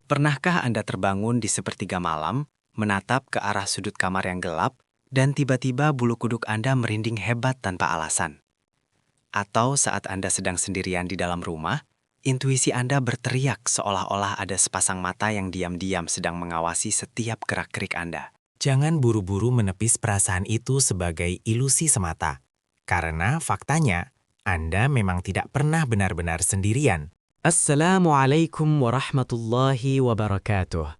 Pernahkah Anda terbangun di sepertiga malam, menatap ke arah sudut kamar yang gelap, dan tiba-tiba bulu kuduk Anda merinding hebat tanpa alasan? Atau saat Anda sedang sendirian di dalam rumah, intuisi Anda berteriak seolah-olah ada sepasang mata yang diam-diam sedang mengawasi setiap gerak-gerik Anda? Jangan buru-buru menepis perasaan itu sebagai ilusi semata. Karena faktanya, Anda memang tidak pernah benar-benar sendirian. Assalamualaikum warahmatullahi wabarakatuh.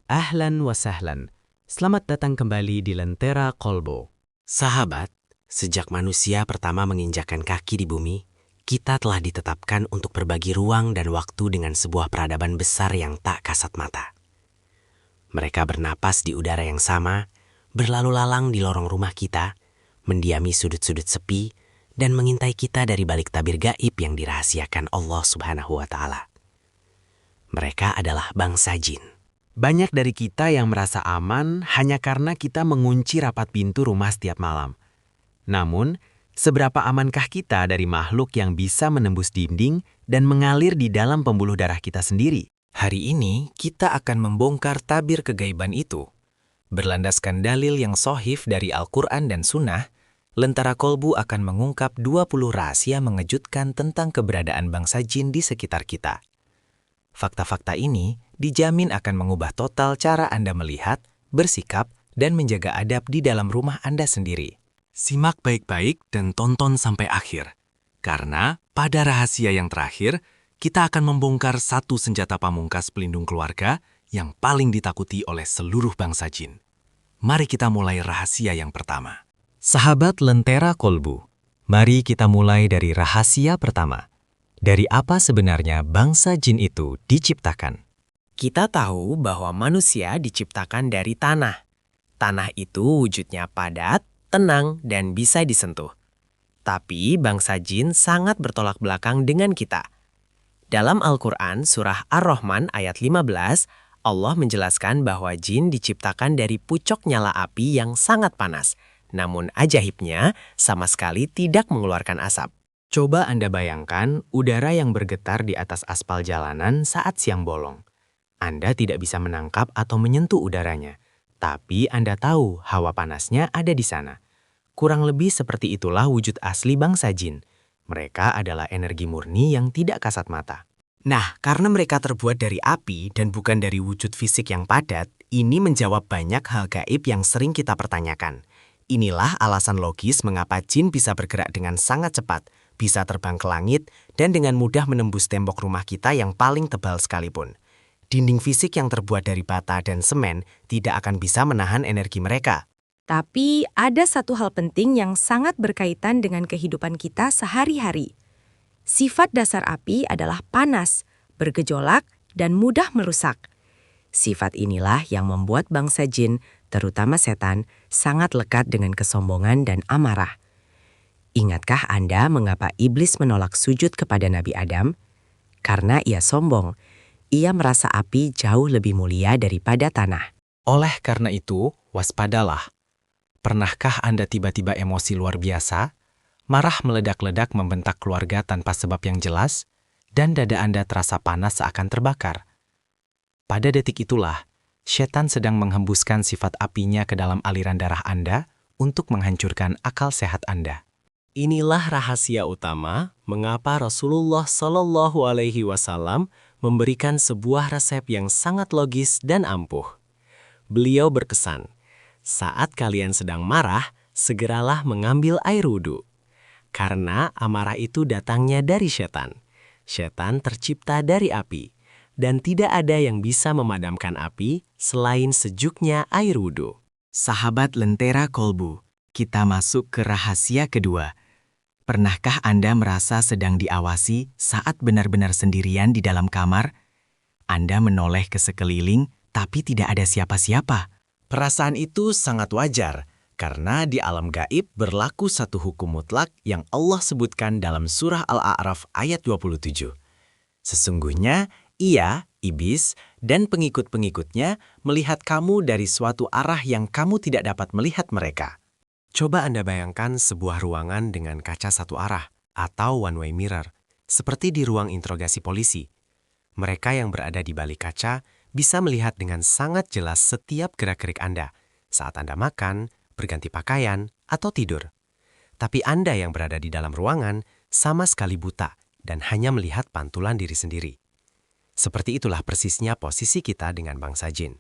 Ahlan wa sahlan. Selamat datang kembali di Lentera Kolbu. Sahabat, sejak manusia pertama menginjakkan kaki di bumi, kita telah ditetapkan untuk berbagi ruang dan waktu dengan sebuah peradaban besar yang tak kasat mata. Mereka bernapas di udara yang sama, berlalu lalang di lorong rumah kita, mendiami sudut-sudut sepi, dan mengintai kita dari balik tabir gaib yang dirahasiakan Allah Subhanahu wa Ta'ala. Mereka adalah bangsa jin. Banyak dari kita yang merasa aman hanya karena kita mengunci rapat pintu rumah setiap malam. Namun, seberapa amankah kita dari makhluk yang bisa menembus dinding dan mengalir di dalam pembuluh darah kita sendiri? Hari ini, kita akan membongkar tabir kegaiban itu. Berlandaskan dalil yang sahih dari Al-Quran dan Sunnah, Lentera Kolbu akan mengungkap 20 rahasia mengejutkan tentang keberadaan bangsa jin di sekitar kita. Fakta-fakta ini dijamin akan mengubah total cara Anda melihat, bersikap, dan menjaga adab di dalam rumah Anda sendiri. Simak baik-baik dan tonton sampai akhir. Karena pada rahasia yang terakhir, kita akan membongkar satu senjata pamungkas pelindung keluarga yang paling ditakuti oleh seluruh bangsa jin. Mari kita mulai rahasia yang pertama. Sahabat Lentera Kolbu, mari kita mulai dari rahasia pertama. Dari apa sebenarnya bangsa jin itu diciptakan? Kita tahu bahwa manusia diciptakan dari tanah. Tanah itu wujudnya padat, tenang, dan bisa disentuh. Tapi bangsa jin sangat bertolak belakang dengan kita. Dalam Al-Quran surah Ar-Rahman ayat 15, Allah menjelaskan bahwa jin diciptakan dari pucuk nyala api yang sangat panas. Namun ajaibnya sama sekali tidak mengeluarkan asap. Coba Anda bayangkan udara yang bergetar di atas aspal jalanan saat siang bolong. Anda tidak bisa menangkap atau menyentuh udaranya, tapi Anda tahu hawa panasnya ada di sana. Kurang lebih seperti itulah wujud asli bangsa jin. Mereka adalah energi murni yang tidak kasat mata. Nah, karena mereka terbuat dari api dan bukan dari wujud fisik yang padat, ini menjawab banyak hal gaib yang sering kita pertanyakan. Inilah alasan logis mengapa jin bisa bergerak dengan sangat cepat, bisa terbang ke langit, dan dengan mudah menembus tembok rumah kita yang paling tebal sekalipun. Dinding fisik yang terbuat dari bata dan semen tidak akan bisa menahan energi mereka. Tapi ada satu hal penting yang sangat berkaitan dengan kehidupan kita sehari-hari. Sifat dasar api adalah panas, bergejolak, dan mudah merusak. Sifat inilah yang membuat bangsa jin, terutama setan, sangat lekat dengan kesombongan dan amarah. Ingatkah Anda mengapa iblis menolak sujud kepada Nabi Adam? Karena ia sombong. Ia merasa api jauh lebih mulia daripada tanah. Oleh karena itu, waspadalah. Pernahkah Anda tiba-tiba emosi luar biasa, marah meledak-ledak membentak keluarga tanpa sebab yang jelas, dan dada Anda terasa panas seakan terbakar? Pada detik itulah, setan sedang menghembuskan sifat apinya ke dalam aliran darah Anda untuk menghancurkan akal sehat Anda. Inilah rahasia utama mengapa Rasulullah Shallallahu Alaihi Wasallam memberikan sebuah resep yang sangat logis dan ampuh. Beliau berpesan, saat kalian sedang marah, segeralah mengambil air wudhu. Karena amarah itu datangnya dari setan. Setan tercipta dari api, dan tidak ada yang bisa memadamkan api selain sejuknya air wudhu. Sahabat Lentera Kolbu, kita masuk ke rahasia kedua. Pernahkah Anda merasa sedang diawasi saat benar-benar sendirian di dalam kamar? Anda menoleh ke sekeliling, tapi tidak ada siapa-siapa. Perasaan itu sangat wajar, karena di alam gaib berlaku satu hukum mutlak yang Allah sebutkan dalam surah Al-A'raf ayat 27. Sesungguhnya, ia, iblis, dan pengikut-pengikutnya melihat kamu dari suatu arah yang kamu tidak dapat melihat mereka. Coba Anda bayangkan sebuah ruangan dengan kaca satu arah atau one-way mirror, seperti di ruang interogasi polisi. Mereka yang berada di balik kaca bisa melihat dengan sangat jelas setiap gerak-gerik Anda saat Anda makan, berganti pakaian, atau tidur. Tapi Anda yang berada di dalam ruangan sama sekali buta dan hanya melihat pantulan diri sendiri. Seperti itulah persisnya posisi kita dengan bangsa jin.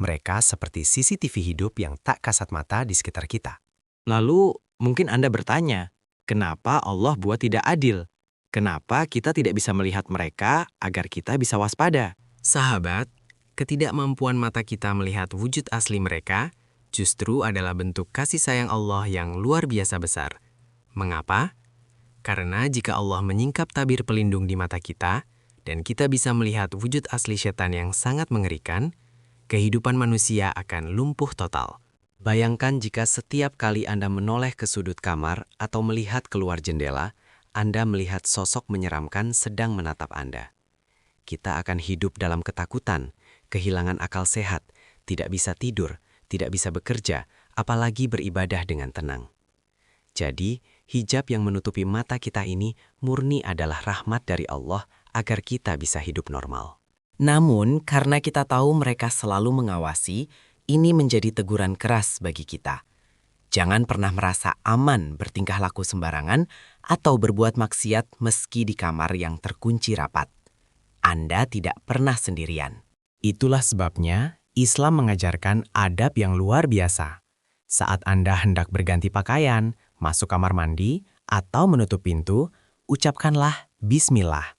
Mereka seperti CCTV hidup yang tak kasat mata di sekitar kita. Lalu, mungkin Anda bertanya, kenapa Allah buat tidak adil? Kenapa kita tidak bisa melihat mereka agar kita bisa waspada? Sahabat, ketidakmampuan mata kita melihat wujud asli mereka justru adalah bentuk kasih sayang Allah yang luar biasa besar. Mengapa? Karena jika Allah menyingkap tabir pelindung di mata kita, dan kita bisa melihat wujud asli setan yang sangat mengerikan, kehidupan manusia akan lumpuh total. Bayangkan jika setiap kali Anda menoleh ke sudut kamar atau melihat keluar jendela, Anda melihat sosok menyeramkan sedang menatap Anda. Kita akan hidup dalam ketakutan, kehilangan akal sehat, tidak bisa tidur, tidak bisa bekerja, apalagi beribadah dengan tenang. Jadi, hijab yang menutupi mata kita ini murni adalah rahmat dari Allah agar kita bisa hidup normal. Namun, karena kita tahu mereka selalu mengawasi, ini menjadi teguran keras bagi kita. Jangan pernah merasa aman bertingkah laku sembarangan atau berbuat maksiat meski di kamar yang terkunci rapat. Anda tidak pernah sendirian. Itulah sebabnya Islam mengajarkan adab yang luar biasa. Saat Anda hendak berganti pakaian, masuk kamar mandi, atau menutup pintu, ucapkanlah Bismillah.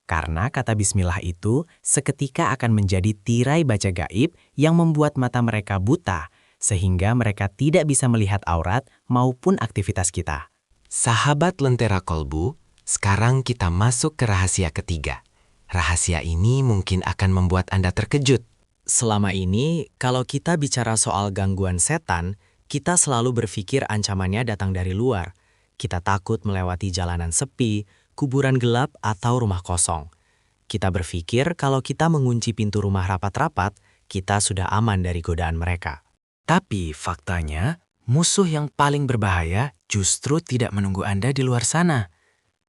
Karena kata bismillah itu seketika akan menjadi tirai baca gaib yang membuat mata mereka buta, sehingga mereka tidak bisa melihat aurat maupun aktivitas kita. Sahabat Lentera Kolbu, sekarang kita masuk ke rahasia ketiga. Rahasia ini mungkin akan membuat Anda terkejut. Selama ini, kalau kita bicara soal gangguan setan, kita selalu berpikir ancamannya datang dari luar. Kita takut melewati jalanan sepi, kuburan gelap, atau rumah kosong. Kita berpikir kalau kita mengunci pintu rumah rapat-rapat, kita sudah aman dari godaan mereka. Tapi faktanya, musuh yang paling berbahaya justru tidak menunggu Anda di luar sana.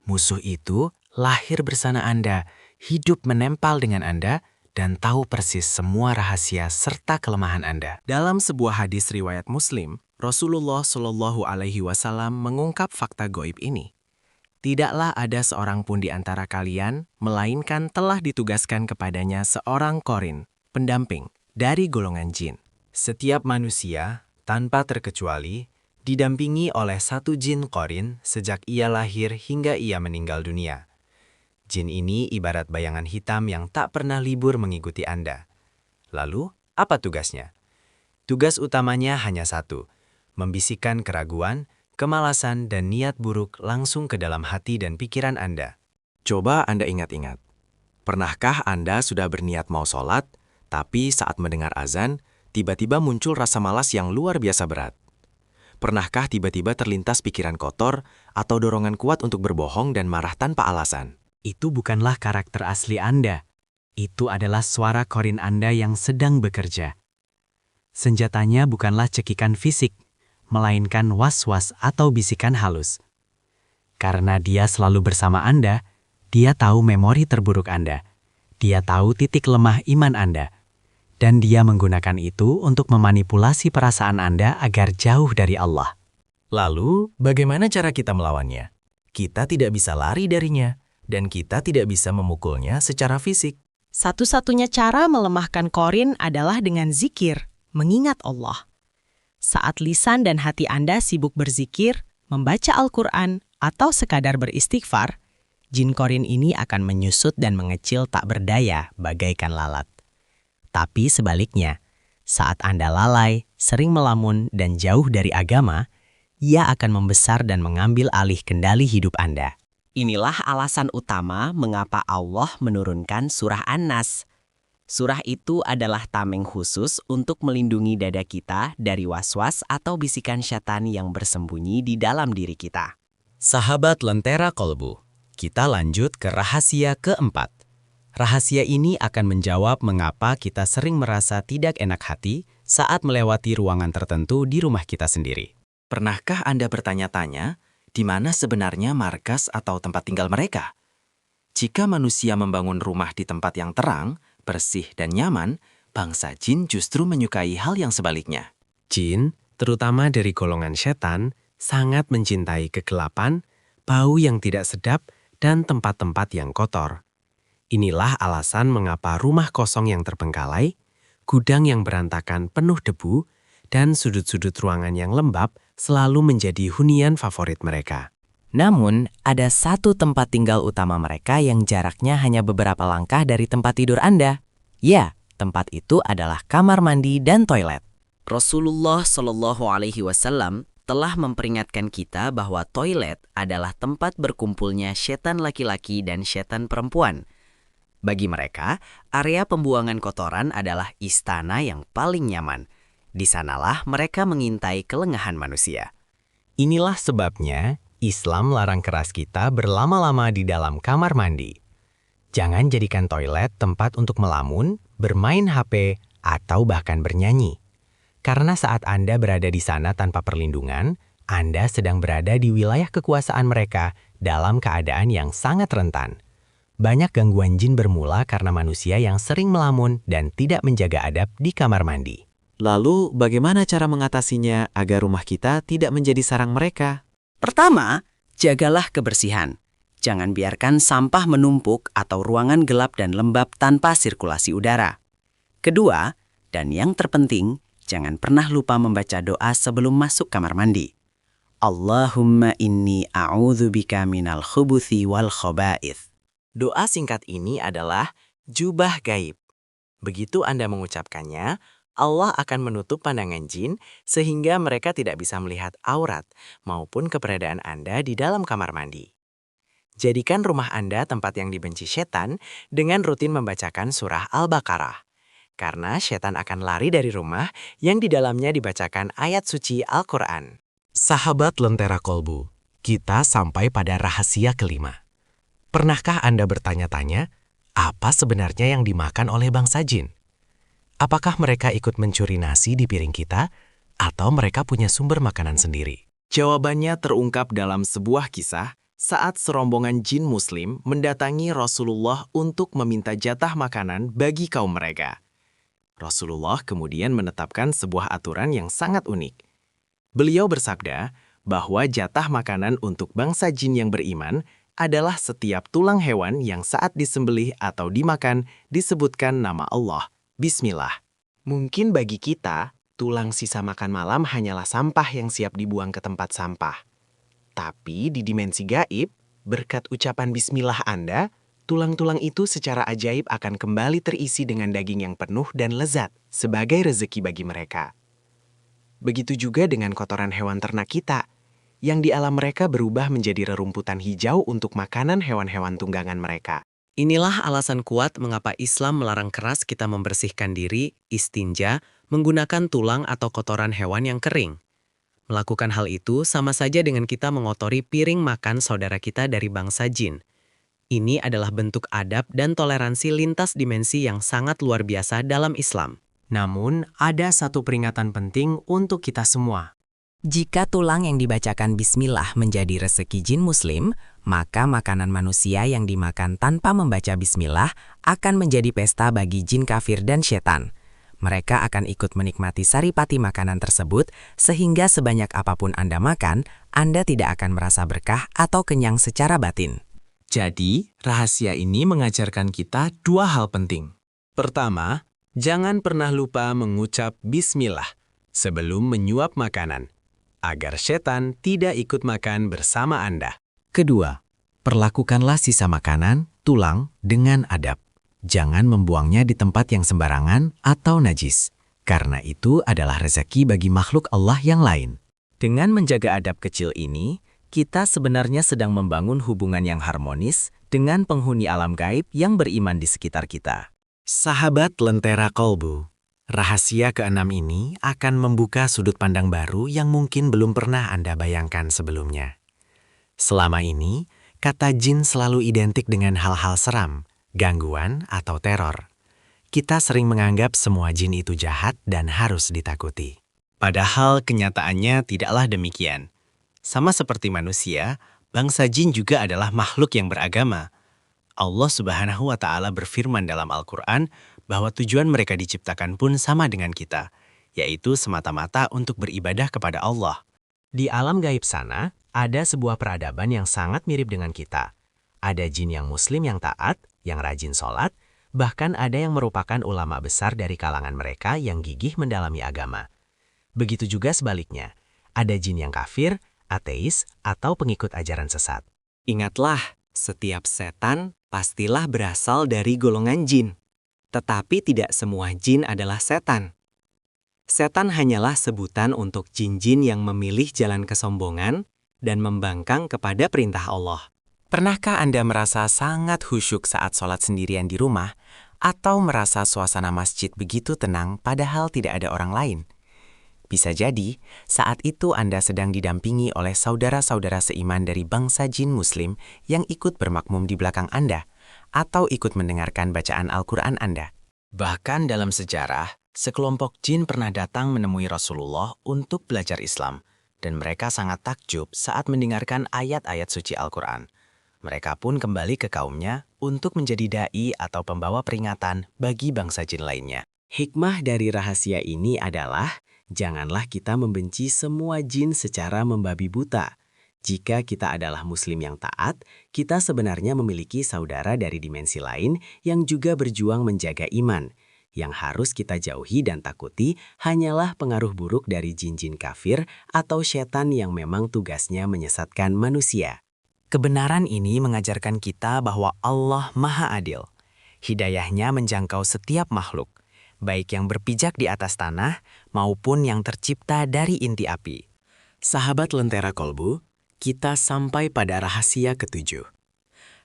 Musuh itu lahir bersama Anda, hidup menempel dengan Anda, dan tahu persis semua rahasia serta kelemahan Anda. Dalam sebuah hadis riwayat Muslim, Rasulullah Shallallahu Alaihi Wasallam mengungkap fakta goib ini. Tidaklah ada seorang pun di antara kalian, melainkan telah ditugaskan kepadanya seorang korin, pendamping, dari golongan jin. Setiap manusia, tanpa terkecuali, didampingi oleh satu jin korin sejak ia lahir hingga ia meninggal dunia. Jin ini ibarat bayangan hitam yang tak pernah libur mengikuti Anda. Lalu, apa tugasnya? Tugas utamanya hanya satu, membisikkan keraguan, kemalasan, dan niat buruk langsung ke dalam hati dan pikiran Anda. Coba Anda ingat-ingat. Pernahkah Anda sudah berniat mau sholat, tapi saat mendengar azan, tiba-tiba muncul rasa malas yang luar biasa berat? Pernahkah tiba-tiba terlintas pikiran kotor atau dorongan kuat untuk berbohong dan marah tanpa alasan? Itu bukanlah karakter asli Anda. Itu adalah suara korin Anda yang sedang bekerja. Senjatanya bukanlah cekikan fisik, melainkan was-was atau bisikan halus. Karena dia selalu bersama Anda, dia tahu memori terburuk Anda. Dia tahu titik lemah iman Anda. Dan dia menggunakan itu untuk memanipulasi perasaan Anda agar jauh dari Allah. Lalu, bagaimana cara kita melawannya? Kita tidak bisa lari darinya, dan kita tidak bisa memukulnya secara fisik. Satu-satunya cara melemahkan korin adalah dengan zikir, mengingat Allah. Saat lisan dan hati Anda sibuk berzikir, membaca Al-Quran, atau sekadar beristighfar, jin korin ini akan menyusut dan mengecil tak berdaya bagaikan lalat. Tapi sebaliknya, saat Anda lalai, sering melamun, dan jauh dari agama, ia akan membesar dan mengambil alih kendali hidup Anda. Inilah alasan utama mengapa Allah menurunkan surah An-Nas. Surah itu adalah tameng khusus untuk melindungi dada kita dari was-was atau bisikan syaitan yang bersembunyi di dalam diri kita. Sahabat Lentera Kolbu, kita lanjut ke rahasia keempat. Rahasia ini akan menjawab mengapa kita sering merasa tidak enak hati saat melewati ruangan tertentu di rumah kita sendiri. Pernahkah Anda bertanya-tanya, di mana sebenarnya markas atau tempat tinggal mereka? Jika manusia membangun rumah di tempat yang terang, bersih, dan nyaman, bangsa jin justru menyukai hal yang sebaliknya. Jin, terutama dari golongan setan, sangat mencintai kegelapan, bau yang tidak sedap, dan tempat-tempat yang kotor. Inilah alasan mengapa rumah kosong yang terbengkalai, gudang yang berantakan penuh debu, dan sudut-sudut ruangan yang lembab selalu menjadi hunian favorit mereka. Namun, ada satu tempat tinggal utama mereka yang jaraknya hanya beberapa langkah dari tempat tidur Anda. Ya, tempat itu adalah kamar mandi dan toilet. Rasulullah Shallallahu Alaihi Wasallam telah memperingatkan kita bahwa toilet adalah tempat berkumpulnya setan laki-laki dan setan perempuan. Bagi mereka, area pembuangan kotoran adalah istana yang paling nyaman. Di sanalah mereka mengintai kelengahan manusia. Inilah sebabnya Islam larang keras kita berlama-lama di dalam kamar mandi. Jangan jadikan toilet tempat untuk melamun, bermain HP, atau bahkan bernyanyi. Karena saat Anda berada di sana tanpa perlindungan, Anda sedang berada di wilayah kekuasaan mereka dalam keadaan yang sangat rentan. Banyak gangguan jin bermula karena manusia yang sering melamun dan tidak menjaga adab di kamar mandi. Lalu, bagaimana cara mengatasinya agar rumah kita tidak menjadi sarang mereka? Pertama, jagalah kebersihan. Jangan biarkan sampah menumpuk atau ruangan gelap dan lembab tanpa sirkulasi udara. Kedua, dan yang terpenting, jangan pernah lupa membaca doa sebelum masuk kamar mandi. Allahumma inni a'udzubika minal khubuthi wal khaba'ith. Doa singkat ini adalah jubah gaib. Begitu Anda mengucapkannya, Allah akan menutup pandangan jin sehingga mereka tidak bisa melihat aurat maupun keberadaan Anda di dalam kamar mandi. Jadikan rumah Anda tempat yang dibenci setan dengan rutin membacakan surah Al-Baqarah. Karena setan akan lari dari rumah yang di dalamnya dibacakan ayat suci Al-Quran. Sahabat Lentera Kolbu, kita sampai pada rahasia kelima. Pernahkah Anda bertanya-tanya, apa sebenarnya yang dimakan oleh bangsa jin? Apakah mereka ikut mencuri nasi di piring kita, atau mereka punya sumber makanan sendiri? Jawabannya terungkap dalam sebuah kisah saat serombongan jin muslim mendatangi Rasulullah untuk meminta jatah makanan bagi kaum mereka. Rasulullah kemudian menetapkan sebuah aturan yang sangat unik. Beliau bersabda bahwa jatah makanan untuk bangsa jin yang beriman adalah setiap tulang hewan yang saat disembelih atau dimakan disebutkan nama Allah, Bismillah. Mungkin bagi kita, tulang sisa makan malam hanyalah sampah yang siap dibuang ke tempat sampah. Tapi di dimensi gaib, berkat ucapan Bismillah Anda, tulang-tulang itu secara ajaib akan kembali terisi dengan daging yang penuh dan lezat sebagai rezeki bagi mereka. Begitu juga dengan kotoran hewan ternak kita, yang di alam mereka berubah menjadi rerumputan hijau untuk makanan hewan-hewan tunggangan mereka. Inilah alasan kuat mengapa Islam melarang keras kita membersihkan diri, istinja, menggunakan tulang atau kotoran hewan yang kering. Melakukan hal itu sama saja dengan kita mengotori piring makan saudara kita dari bangsa jin. Ini adalah bentuk adab dan toleransi lintas dimensi yang sangat luar biasa dalam Islam. Namun, ada satu peringatan penting untuk kita semua. Jika tulang yang dibacakan Bismillah menjadi rezeki jin muslim, maka makanan manusia yang dimakan tanpa membaca Bismillah akan menjadi pesta bagi jin kafir dan setan. Mereka akan ikut menikmati saripati makanan tersebut, sehingga sebanyak apapun Anda makan, Anda tidak akan merasa berkah atau kenyang secara batin. Jadi, rahasia ini mengajarkan kita dua hal penting. Pertama, jangan pernah lupa mengucap Bismillah sebelum menyuap makanan, agar setan tidak ikut makan bersama Anda. Kedua, perlakukanlah sisa makanan, tulang, dengan adab. Jangan membuangnya di tempat yang sembarangan atau najis, karena itu adalah rezeki bagi makhluk Allah yang lain. Dengan menjaga adab kecil ini, kita sebenarnya sedang membangun hubungan yang harmonis dengan penghuni alam gaib yang beriman di sekitar kita. Sahabat Lentera Kolbu, rahasia keenam ini akan membuka sudut pandang baru yang mungkin belum pernah Anda bayangkan sebelumnya. Selama ini, kata jin selalu identik dengan hal-hal seram, gangguan, atau teror. Kita sering menganggap semua jin itu jahat dan harus ditakuti. Padahal kenyataannya tidaklah demikian. Sama seperti manusia, bangsa jin juga adalah makhluk yang beragama. Allah Subhanahu wa Ta'ala berfirman dalam Al-Quran bahwa tujuan mereka diciptakan pun sama dengan kita, yaitu semata-mata untuk beribadah kepada Allah. Di alam gaib sana, ada sebuah peradaban yang sangat mirip dengan kita. Ada jin yang muslim yang taat, yang rajin sholat, bahkan ada yang merupakan ulama besar dari kalangan mereka yang gigih mendalami agama. Begitu juga sebaliknya, ada jin yang kafir, ateis, atau pengikut ajaran sesat. Ingatlah, setiap setan pastilah berasal dari golongan jin. Tetapi tidak semua jin adalah setan. Setan hanyalah sebutan untuk jin-jin yang memilih jalan kesombongan dan membangkang kepada perintah Allah. Pernahkah Anda merasa sangat khusyuk saat sholat sendirian di rumah, atau merasa suasana masjid begitu tenang padahal tidak ada orang lain? Bisa jadi, saat itu Anda sedang didampingi oleh saudara-saudara seiman dari bangsa jin muslim yang ikut bermakmum di belakang Anda, atau ikut mendengarkan bacaan Al-Quran Anda. Bahkan dalam sejarah, sekelompok jin pernah datang menemui Rasulullah untuk belajar Islam, dan mereka sangat takjub saat mendengarkan ayat-ayat suci Al-Quran. Mereka pun kembali ke kaumnya untuk menjadi da'i atau pembawa peringatan bagi bangsa jin lainnya. Hikmah dari rahasia ini adalah, janganlah kita membenci semua jin secara membabi buta. Jika kita adalah muslim yang taat, kita sebenarnya memiliki saudara dari dimensi lain yang juga berjuang menjaga iman. Yang harus kita jauhi dan takuti hanyalah pengaruh buruk dari jin-jin kafir atau setan yang memang tugasnya menyesatkan manusia. Kebenaran ini mengajarkan kita bahwa Allah Maha Adil. Hidayahnya menjangkau setiap makhluk, baik yang berpijak di atas tanah maupun yang tercipta dari inti api. Sahabat Lentera Kolbu, kita sampai pada rahasia ketujuh.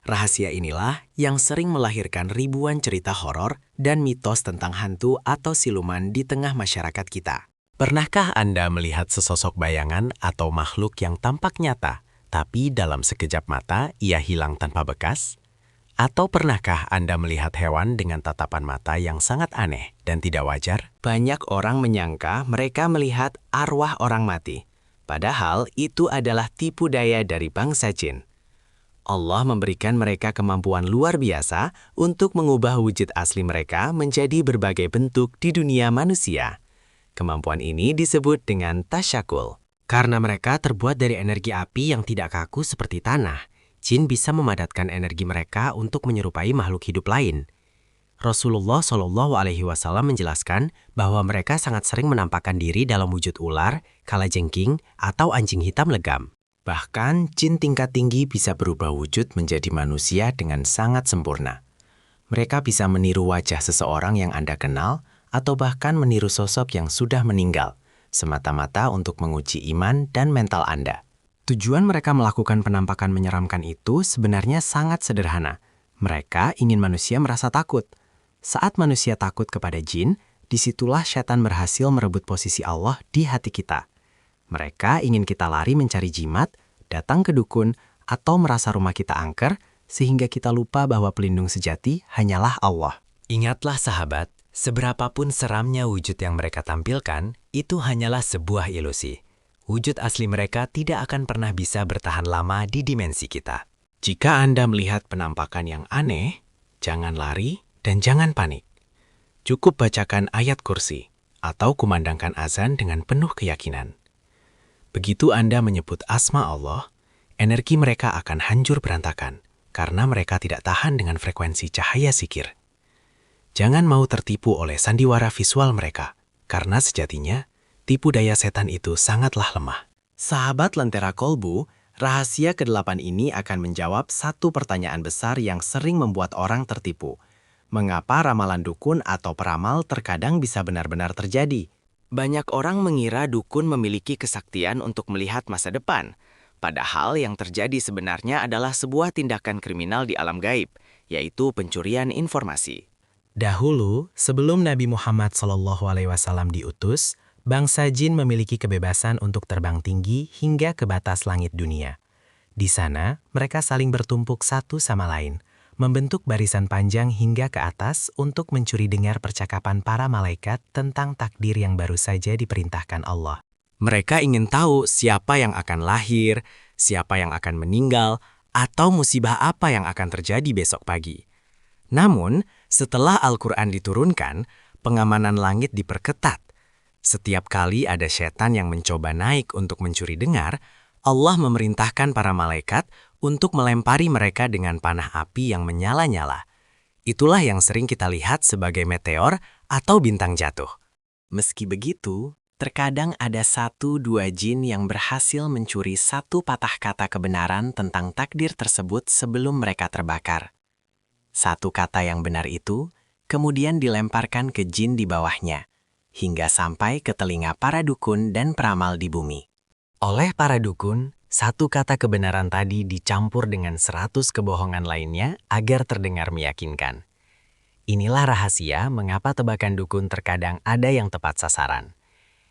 Rahasia inilah yang sering melahirkan ribuan cerita horor dan mitos tentang hantu atau siluman di tengah masyarakat kita. Pernahkah Anda melihat sesosok bayangan atau makhluk yang tampak nyata, tapi dalam sekejap mata ia hilang tanpa bekas? Atau pernahkah Anda melihat hewan dengan tatapan mata yang sangat aneh dan tidak wajar? Banyak orang menyangka mereka melihat arwah orang mati. Padahal itu adalah tipu daya dari bangsa jin. Allah memberikan mereka kemampuan luar biasa untuk mengubah wujud asli mereka menjadi berbagai bentuk di dunia manusia. Kemampuan ini disebut dengan tasyakul. Karena mereka terbuat dari energi api yang tidak kaku seperti tanah, jin bisa memadatkan energi mereka untuk menyerupai makhluk hidup lain. Rasulullah Shallallahu Alaihi Wasallam menjelaskan bahwa mereka sangat sering menampakkan diri dalam wujud ular, kalajengking, atau anjing hitam legam. Bahkan, jin tingkat tinggi bisa berubah wujud menjadi manusia dengan sangat sempurna. Mereka bisa meniru wajah seseorang yang Anda kenal, atau bahkan meniru sosok yang sudah meninggal, semata-mata untuk menguji iman dan mental Anda. Tujuan mereka melakukan penampakan menyeramkan itu sebenarnya sangat sederhana. Mereka ingin manusia merasa takut. Saat manusia takut kepada jin, disitulah setan berhasil merebut posisi Allah di hati kita. Mereka ingin kita lari mencari jimat, datang ke dukun, atau merasa rumah kita angker, sehingga kita lupa bahwa pelindung sejati hanyalah Allah. Ingatlah sahabat, seberapapun seramnya wujud yang mereka tampilkan, itu hanyalah sebuah ilusi. Wujud asli mereka tidak akan pernah bisa bertahan lama di dimensi kita. Jika Anda melihat penampakan yang aneh, jangan lari dan jangan panik. Cukup bacakan ayat kursi, atau kumandangkan azan dengan penuh keyakinan. Begitu Anda menyebut asma Allah, energi mereka akan hancur berantakan, karena mereka tidak tahan dengan frekuensi cahaya zikir. Jangan mau tertipu oleh sandiwara visual mereka, karena sejatinya, tipu daya setan itu sangatlah lemah. Sahabat Lentera Kolbu, rahasia ke-8 ini akan menjawab satu pertanyaan besar yang sering membuat orang tertipu. Mengapa ramalan dukun atau peramal terkadang bisa benar-benar terjadi? Banyak orang mengira dukun memiliki kesaktian untuk melihat masa depan. Padahal yang terjadi sebenarnya adalah sebuah tindakan kriminal di alam gaib, yaitu pencurian informasi. Dahulu, sebelum Nabi Muhammad SAW diutus, bangsa jin memiliki kebebasan untuk terbang tinggi hingga ke batas langit dunia. Di sana, mereka saling bertumpuk satu sama lain, membentuk barisan panjang hingga ke atas untuk mencuri dengar percakapan para malaikat tentang takdir yang baru saja diperintahkan Allah. Mereka ingin tahu siapa yang akan lahir, siapa yang akan meninggal, atau musibah apa yang akan terjadi besok pagi. Namun, Setelah Al-Quran diturunkan, pengamanan langit diperketat. Setiap kali ada setan yang mencoba naik untuk mencuri dengar, Allah memerintahkan para malaikat untuk melempari mereka dengan panah api yang menyala-nyala. Itulah yang sering kita lihat sebagai meteor atau bintang jatuh. Meski begitu, terkadang ada 1-2 jin yang berhasil mencuri satu patah kata kebenaran tentang takdir tersebut sebelum mereka terbakar. Satu kata yang benar itu kemudian dilemparkan ke jin di bawahnya, hingga sampai ke telinga para dukun dan peramal di bumi. Oleh para dukun, satu kata kebenaran tadi dicampur dengan 100 kebohongan lainnya agar terdengar meyakinkan. Inilah rahasia mengapa tebakan dukun terkadang ada yang tepat sasaran.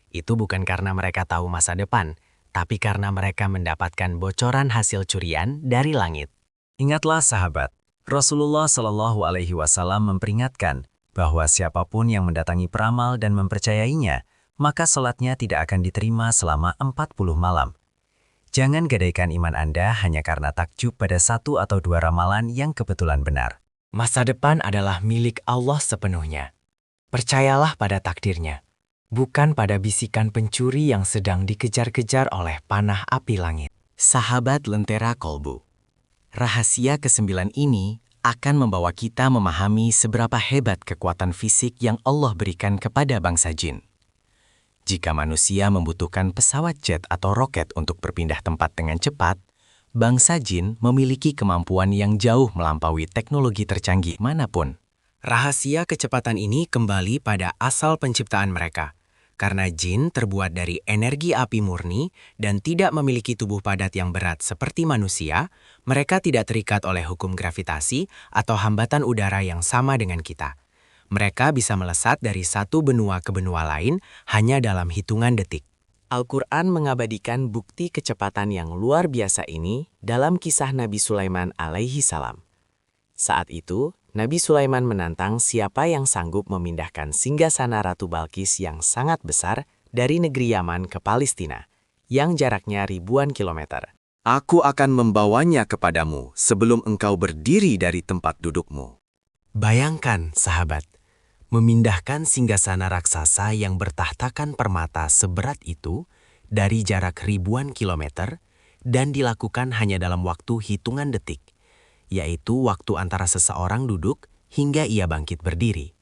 Itu bukan karena mereka tahu masa depan, tapi karena mereka mendapatkan bocoran hasil curian dari langit. Ingatlah sahabat, Rasulullah Shallallahu Alaihi Wasallam memperingatkan bahwa siapapun yang mendatangi peramal dan mempercayainya, maka sholatnya tidak akan diterima selama 40 malam. Jangan gadaikan iman Anda hanya karena takjub pada 1 atau 2 ramalan yang kebetulan benar. Masa depan adalah milik Allah sepenuhnya. Percayalah pada takdirnya, bukan pada bisikan pencuri yang sedang dikejar-kejar oleh panah api langit. Sahabat Lentera Kolbu, rahasia ke-9 ini akan membawa kita memahami seberapa hebat kekuatan fisik yang Allah berikan kepada bangsa jin. Jika manusia membutuhkan pesawat jet atau roket untuk berpindah tempat dengan cepat, bangsa jin memiliki kemampuan yang jauh melampaui teknologi tercanggih manapun. Rahasia kecepatan ini kembali pada asal penciptaan mereka. Karena jin terbuat dari energi api murni dan tidak memiliki tubuh padat yang berat seperti manusia, mereka tidak terikat oleh hukum gravitasi atau hambatan udara yang sama dengan kita. Mereka bisa melesat dari satu benua ke benua lain hanya dalam hitungan detik. Al-Quran mengabadikan bukti kecepatan yang luar biasa ini dalam kisah Nabi Sulaiman alaihi salam. Saat itu, Nabi Sulaiman menantang siapa yang sanggup memindahkan singgasana Ratu Balkis yang sangat besar dari negeri Yaman ke Palestina, yang jaraknya ribuan kilometer. Aku akan membawanya kepadamu sebelum engkau berdiri dari tempat dudukmu. Bayangkan, sahabat, memindahkan singgasana raksasa yang bertahtakan permata seberat itu dari jarak ribuan kilometer dan dilakukan hanya dalam waktu hitungan detik, yaitu waktu antara seseorang duduk hingga ia bangkit berdiri.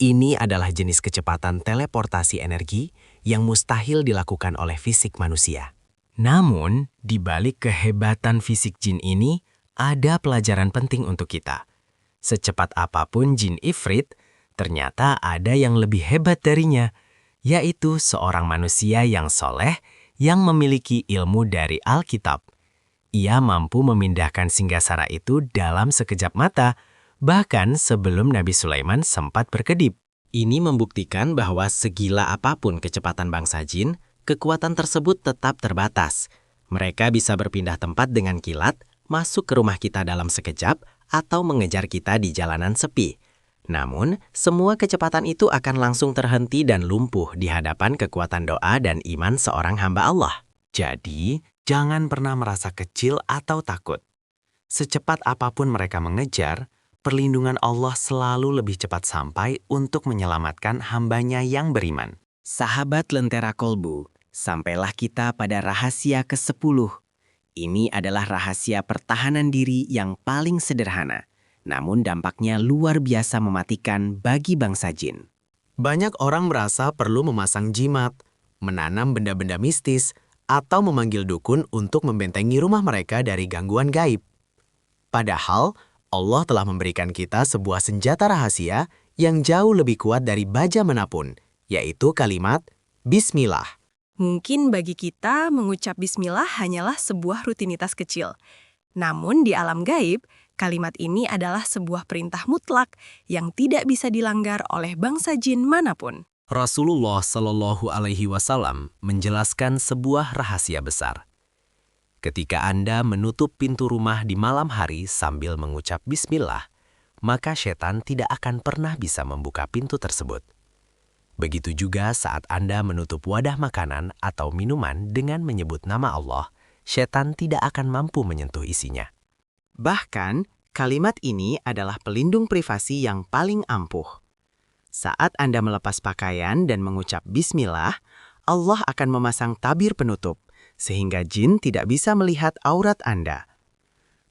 Ini adalah jenis kecepatan teleportasi energi yang mustahil dilakukan oleh fisik manusia. Namun, di balik kehebatan fisik jin ini, ada pelajaran penting untuk kita. Secepat apapun jin Ifrit, ternyata ada yang lebih hebat darinya, yaitu seorang manusia yang soleh yang memiliki ilmu dari Alkitab. Ia mampu memindahkan singgasana itu dalam sekejap mata, bahkan sebelum Nabi Sulaiman sempat berkedip. Ini membuktikan bahwa segila apapun kecepatan bangsa jin, kekuatan tersebut tetap terbatas. Mereka bisa berpindah tempat dengan kilat, masuk ke rumah kita dalam sekejap, atau mengejar kita di jalanan sepi. Namun, semua kecepatan itu akan langsung terhenti dan lumpuh di hadapan kekuatan doa dan iman seorang hamba Allah. Jadi, jangan pernah merasa kecil atau takut. Secepat apapun mereka mengejar, perlindungan Allah selalu lebih cepat sampai untuk menyelamatkan hambanya yang beriman. Sahabat Lentera Kolbu, sampailah kita pada rahasia ke-10. Ini adalah rahasia pertahanan diri yang paling sederhana, namun dampaknya luar biasa mematikan bagi bangsa jin. Banyak orang merasa perlu memasang jimat, menanam benda-benda mistis, atau memanggil dukun untuk membentengi rumah mereka dari gangguan gaib. Padahal, Allah telah memberikan kita sebuah senjata rahasia yang jauh lebih kuat dari baja manapun, yaitu kalimat Bismillah. Mungkin bagi kita mengucap bismillah hanyalah sebuah rutinitas kecil. Namun di alam gaib, kalimat ini adalah sebuah perintah mutlak yang tidak bisa dilanggar oleh bangsa jin manapun. Rasulullah Shallallahu Alaihi Wasallam menjelaskan sebuah rahasia besar. Ketika Anda menutup pintu rumah di malam hari sambil mengucap bismillah, maka setan tidak akan pernah bisa membuka pintu tersebut. Begitu juga saat Anda menutup wadah makanan atau minuman dengan menyebut nama Allah, setan tidak akan mampu menyentuh isinya. Bahkan, Kalimat ini adalah pelindung privasi yang paling ampuh. Saat Anda melepas pakaian dan mengucap bismillah, Allah akan memasang tabir penutup, sehingga jin tidak bisa melihat aurat Anda.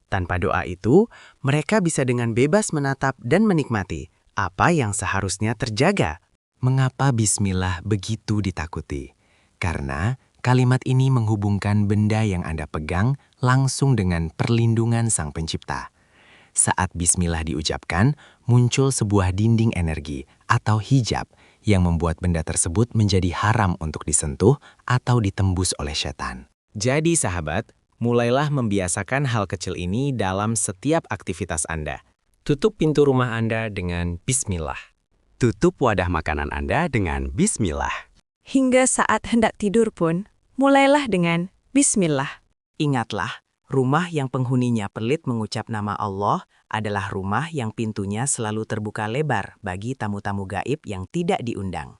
Tanpa doa itu, mereka bisa dengan bebas menatap dan menikmati apa yang seharusnya terjaga. Mengapa bismillah begitu ditakuti? Karena kalimat ini menghubungkan benda yang Anda pegang langsung dengan perlindungan Sang Pencipta. Saat bismillah diucapkan, muncul sebuah dinding energi atau hijab yang membuat benda tersebut menjadi haram untuk disentuh atau ditembus oleh setan. Jadi sahabat, mulailah membiasakan hal kecil ini dalam setiap aktivitas Anda. Tutup pintu rumah Anda dengan bismillah. Tutup wadah makanan Anda dengan bismillah. Hingga saat hendak tidur pun, mulailah dengan bismillah. Ingatlah, rumah yang penghuninya pelit mengucap nama Allah adalah rumah yang pintunya selalu terbuka lebar bagi tamu-tamu gaib yang tidak diundang.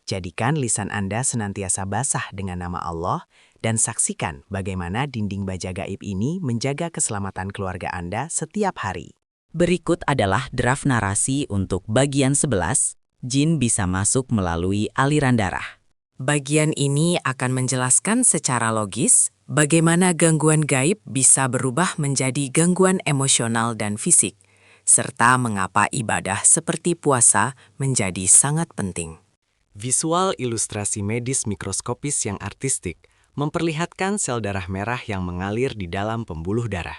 Jadikan lisan Anda senantiasa basah dengan nama Allah dan saksikan bagaimana dinding baja gaib ini menjaga keselamatan keluarga Anda setiap hari. Berikut adalah draft narasi untuk bagian 11, jin bisa masuk melalui aliran darah. Bagian ini akan menjelaskan secara logis bagaimana gangguan gaib bisa berubah menjadi gangguan emosional dan fisik, serta mengapa ibadah seperti puasa menjadi sangat penting. Visual ilustrasi medis mikroskopis yang artistik memperlihatkan sel darah merah yang mengalir di dalam pembuluh darah.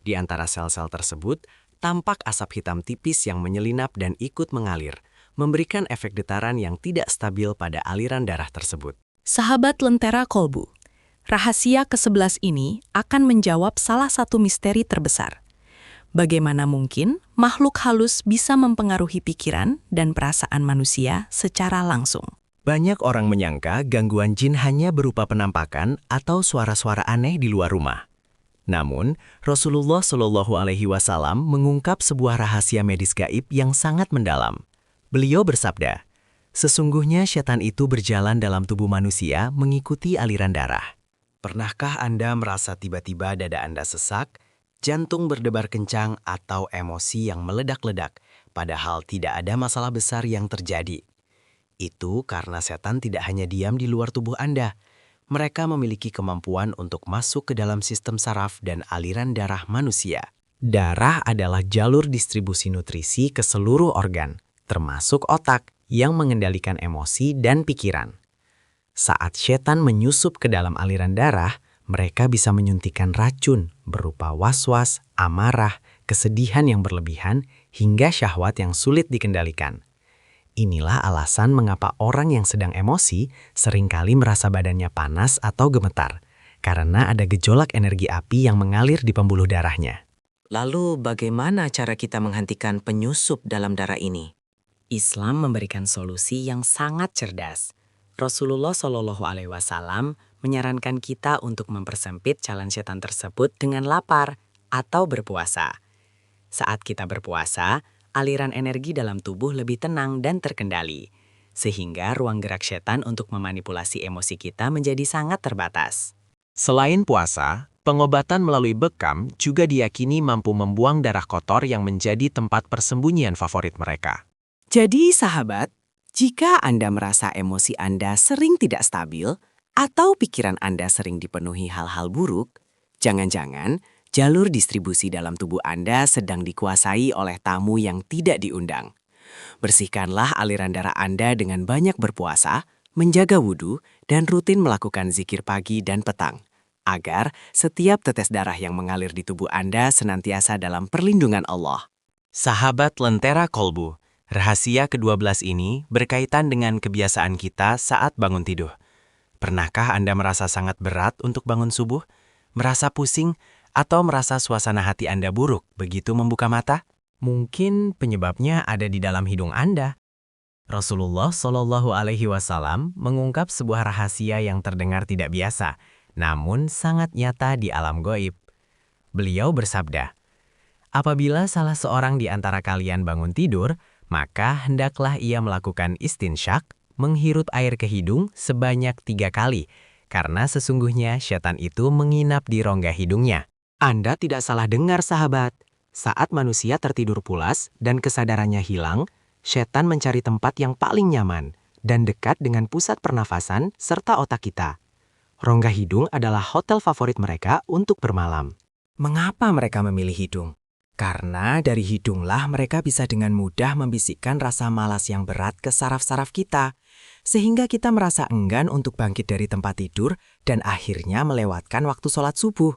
Di antara sel-sel tersebut, tampak asap hitam tipis yang menyelinap dan ikut mengalir, memberikan efek getaran yang tidak stabil pada aliran darah tersebut. Sahabat Lentera Kolbu, rahasia ke-11 ini akan menjawab salah satu misteri terbesar. Bagaimana mungkin makhluk halus bisa mempengaruhi pikiran dan perasaan manusia secara langsung? Banyak orang menyangka gangguan jin hanya berupa penampakan atau suara-suara aneh di luar rumah. Namun, Rasulullah Shallallahu Alaihi Wasallam mengungkap sebuah rahasia medis gaib yang sangat mendalam. Beliau bersabda, sesungguhnya setan itu berjalan dalam tubuh manusia mengikuti aliran darah. Pernahkah Anda merasa tiba-tiba dada Anda sesak, jantung berdebar kencang, atau emosi yang meledak-ledak, padahal tidak ada masalah besar yang terjadi? Itu karena setan tidak hanya diam di luar tubuh Anda. Mereka memiliki kemampuan untuk masuk ke dalam sistem saraf dan aliran darah manusia. Darah adalah jalur distribusi nutrisi ke seluruh organ, termasuk otak yang mengendalikan emosi dan pikiran. Saat setan menyusup ke dalam aliran darah, mereka bisa menyuntikkan racun berupa was-was, amarah, kesedihan yang berlebihan, hingga syahwat yang sulit dikendalikan. Inilah alasan mengapa orang yang sedang emosi seringkali merasa badannya panas atau gemetar, karena ada gejolak energi api yang mengalir di pembuluh darahnya. Lalu bagaimana cara kita menghentikan penyusup dalam darah ini? Islam memberikan solusi yang sangat cerdas. Rasulullah Shallallahu Alaihi Wasallam menyarankan kita untuk mempersempit jalan setan tersebut dengan lapar atau berpuasa. Saat kita berpuasa, aliran energi dalam tubuh lebih tenang dan terkendali, sehingga ruang gerak setan untuk memanipulasi emosi kita menjadi sangat terbatas. Selain puasa, pengobatan melalui bekam juga diyakini mampu membuang darah kotor yang menjadi tempat persembunyian favorit mereka. Jadi sahabat, jika Anda merasa emosi Anda sering tidak stabil atau pikiran Anda sering dipenuhi hal-hal buruk, jangan-jangan jalur distribusi dalam tubuh Anda sedang dikuasai oleh tamu yang tidak diundang. Bersihkanlah aliran darah Anda dengan banyak berpuasa, menjaga wudhu, dan rutin melakukan zikir pagi dan petang, agar setiap tetes darah yang mengalir di tubuh Anda senantiasa dalam perlindungan Allah. Sahabat Lentera Kolbu, rahasia ke-12 ini berkaitan dengan kebiasaan kita saat bangun tidur. Pernahkah Anda merasa sangat berat untuk bangun subuh? Merasa pusing? Atau merasa suasana hati Anda buruk begitu membuka mata? Mungkin penyebabnya ada di dalam hidung Anda. Rasulullah Shallallahu Alaihi Wasallam mengungkap sebuah rahasia yang terdengar tidak biasa, namun sangat nyata di alam goib. Beliau bersabda, apabila salah seorang di antara kalian bangun tidur, maka hendaklah ia melakukan istinsyak, menghirup air ke hidung sebanyak 3 kali, karena sesungguhnya setan itu menginap di rongga hidungnya. Anda tidak salah dengar, sahabat. Saat manusia tertidur pulas dan kesadarannya hilang, setan mencari tempat yang paling nyaman dan dekat dengan pusat pernafasan serta otak kita. Rongga hidung adalah hotel favorit mereka untuk bermalam. Mengapa mereka memilih hidung? Karena dari hidunglah mereka bisa dengan mudah membisikkan rasa malas yang berat ke saraf-saraf kita, sehingga kita merasa enggan untuk bangkit dari tempat tidur dan akhirnya melewatkan waktu sholat subuh.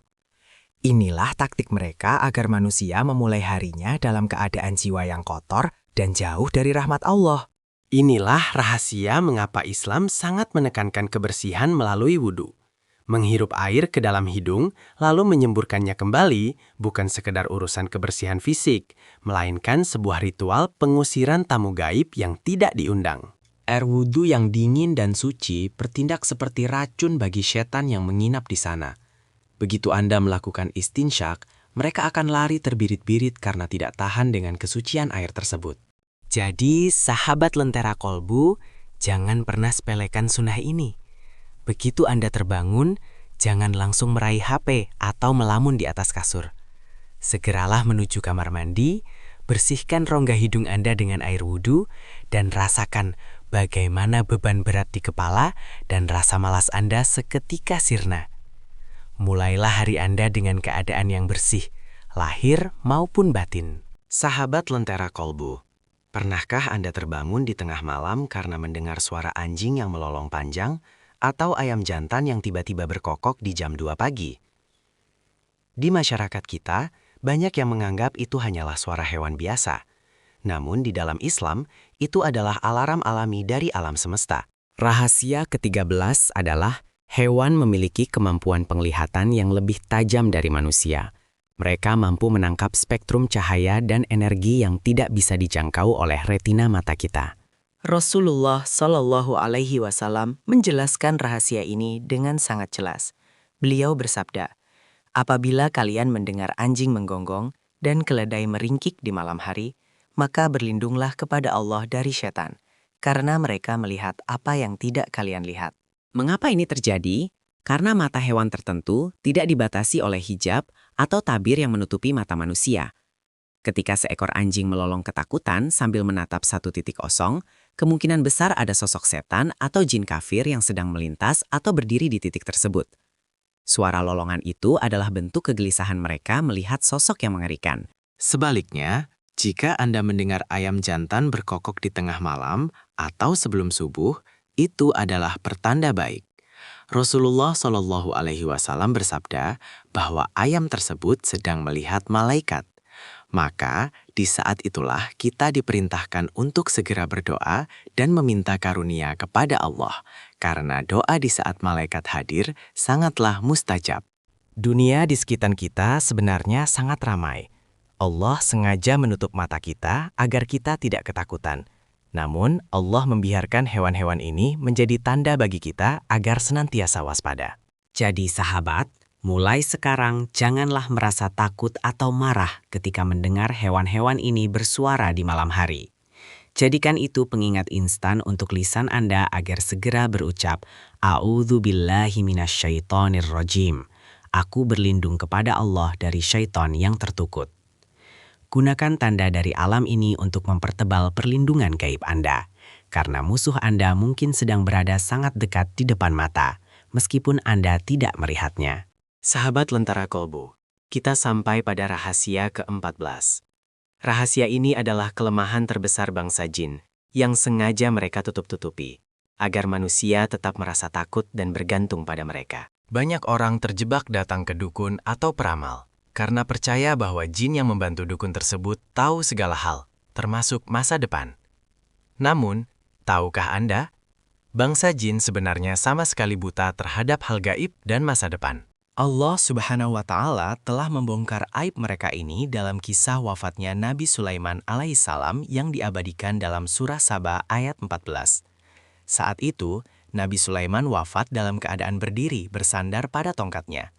Inilah taktik mereka agar manusia memulai harinya dalam keadaan jiwa yang kotor dan jauh dari rahmat Allah. Inilah rahasia mengapa Islam sangat menekankan kebersihan melalui wudhu. Menghirup air ke dalam hidung, lalu menyemburkannya kembali, bukan sekedar urusan kebersihan fisik, melainkan sebuah ritual pengusiran tamu gaib yang tidak diundang. Air wudhu yang dingin dan suci bertindak seperti racun bagi setan yang menginap di sana. Begitu Anda melakukan istinsyak, mereka akan lari terbirit-birit karena tidak tahan dengan kesucian air tersebut. Jadi, sahabat Lentera Kolbu, jangan pernah sepelekan sunnah ini. Begitu Anda terbangun, jangan langsung meraih HP atau melamun di atas kasur. Segeralah menuju kamar mandi, bersihkan rongga hidung Anda dengan air wudhu, dan rasakan bagaimana beban berat di kepala dan rasa malas Anda seketika sirna. Mulailah hari Anda dengan keadaan yang bersih, lahir maupun batin. Sahabat Lentera Kolbu, pernahkah Anda terbangun di tengah malam karena mendengar suara anjing yang melolong panjang atau ayam jantan yang tiba-tiba berkokok di jam 2 pagi? Di masyarakat kita, banyak yang menganggap itu hanyalah suara hewan biasa. Namun di dalam Islam, itu adalah alarm alami dari alam semesta. Rahasia ke-13 adalah hewan memiliki kemampuan penglihatan yang lebih tajam dari manusia. Mereka mampu menangkap spektrum cahaya dan energi yang tidak bisa dijangkau oleh retina mata kita. Rasulullah Shallallahu Alaihi Wasallam menjelaskan rahasia ini dengan sangat jelas. Beliau bersabda, "Apabila kalian mendengar anjing menggonggong dan keledai meringkik di malam hari, maka berlindunglah kepada Allah dari setan, karena mereka melihat apa yang tidak kalian lihat." Mengapa ini terjadi? Karena mata hewan tertentu tidak dibatasi oleh hijab atau tabir yang menutupi mata manusia. Ketika seekor anjing melolong ketakutan sambil menatap satu titik kosong, kemungkinan besar ada sosok setan atau jin kafir yang sedang melintas atau berdiri di titik tersebut. Suara lolongan itu adalah bentuk kegelisahan mereka melihat sosok yang mengerikan. Sebaliknya, jika Anda mendengar ayam jantan berkokok di tengah malam atau sebelum subuh, itu adalah pertanda baik. Rasulullah Shallallahu Alaihi Wasallam bersabda bahwa ayam tersebut sedang melihat malaikat. Maka, di saat itulah kita diperintahkan untuk segera berdoa dan meminta karunia kepada Allah, karena doa di saat malaikat hadir sangatlah mustajab. Dunia di sekitar kita sebenarnya sangat ramai. Allah sengaja menutup mata kita agar kita tidak ketakutan. Namun, Allah membiarkan hewan-hewan ini menjadi tanda bagi kita agar senantiasa waspada. Jadi sahabat, mulai sekarang janganlah merasa takut atau marah ketika mendengar hewan-hewan ini bersuara di malam hari. Jadikan itu pengingat instan untuk lisan Anda agar segera berucap, "A'udzubillahi minasyaitonirrajim." Aku berlindung kepada Allah dari syaitan yang tertukut. Gunakan tanda dari alam ini untuk mempertebal perlindungan gaib Anda, karena musuh Anda mungkin sedang berada sangat dekat di depan mata, meskipun Anda tidak melihatnya. Sahabat Lentera Kolbu, kita sampai pada rahasia ke-14. Rahasia ini adalah kelemahan terbesar bangsa jin, yang sengaja mereka tutup-tutupi, agar manusia tetap merasa takut dan bergantung pada mereka. Banyak orang terjebak datang ke dukun atau peramal, karena percaya bahwa jin yang membantu dukun tersebut tahu segala hal, termasuk masa depan. Namun, tahukah Anda? Bangsa jin sebenarnya sama sekali buta terhadap hal gaib dan masa depan. Allah Subhanahu wa Ta'ala telah membongkar aib mereka ini dalam kisah wafatnya Nabi Sulaiman alaihissalam yang diabadikan dalam surah Saba ayat 14. Saat itu, Nabi Sulaiman wafat dalam keadaan berdiri bersandar pada tongkatnya.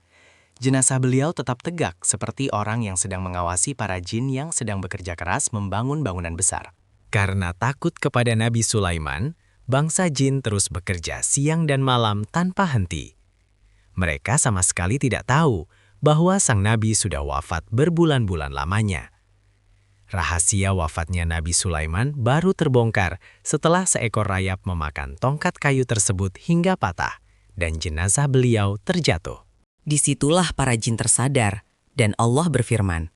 Jenazah beliau tetap tegak seperti orang yang sedang mengawasi para jin yang sedang bekerja keras membangun bangunan besar. Karena takut kepada Nabi Sulaiman, bangsa jin terus bekerja siang dan malam tanpa henti. Mereka sama sekali tidak tahu bahwa sang nabi sudah wafat berbulan-bulan lamanya. Rahasia wafatnya Nabi Sulaiman baru terbongkar setelah seekor rayap memakan tongkat kayu tersebut hingga patah, dan jenazah beliau terjatuh. Disitulah para jin tersadar, dan Allah berfirman,